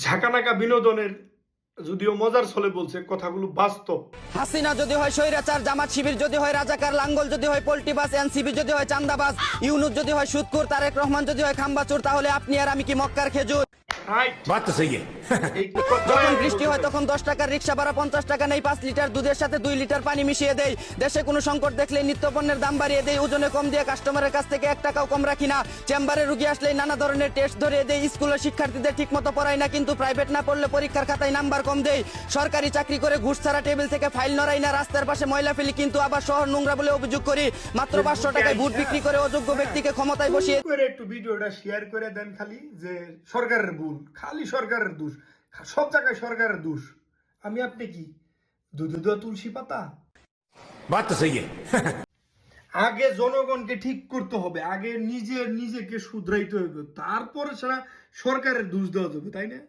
ঝাঁকানাকা বিনোদনের যদিও মজার ছলে বলছে কথাগুলো বাস্তব। হাসিনা যদি হয় স্বৈরাচার, জামাত শিবির যদি হয় রাজাকার, লাঙ্গল যদি হয় পোল্টিবাস, এনসিপি যদি হয় চান্দাবাজ, ইউনুস যদি হয় সুদখোর, তারেক রহমান যদি হয় খাম্বাচোর, তাহলে আপনি আর আমি কি মক্কার খেজুর? যখন বৃষ্টি হয় তখন 10 টাকার রিক্সা ভাড়া 50 টাকা নেই, 5 লিটার দুধের সাথে 2 লিটার পানি মিশিয়ে দেই। দেশে কোনো সংকট দেখলে নিত্য পণ্যের দাম বাড়িয়ে দেই, ওজনে কম দিয়ে কাস্টমারের কাছ থেকে 1 টাকাও কম রাখি না। চেম্বারে রুগী আসলে নানা ধরনের টেস্ট ধরিয়ে দেই। স্কুলের শিক্ষার্থীদের ঠিক মতো পড়াই না, কিন্তু প্রাইভেট না পড়লে পরীক্ষার খাতায় নাম্বার কম দেই। সরকারি চাকরি করে ঘুষ ছাড়া টেবিল থেকে ফাইল নড়াই না, রাস্তার পাশে ময়লা ফেলি কিন্তু আবার শহর নোংরা বলে অভিযোগ করি। মাত্র 500 টাকায় ভোট বিক্রি করে অযোগ্য ব্যক্তিকে ক্ষমতায় বসিয়ে একটু ভিডিওটা শেয়ার করে দেন, খালি যে সরকারের ভুল, খালি সরকারের দোষ, সব জায়গায় সরকারের দোষ। আমি আপনি কি দুধে দেওয়া তুলসী পাতা? আগে জনগণকে ঠিক করতে হবে, আগে নিজেকে শুধরাইতে হবে, তারপরে সারা সরকারের দোষ দেওয়া যাবে, তাই না?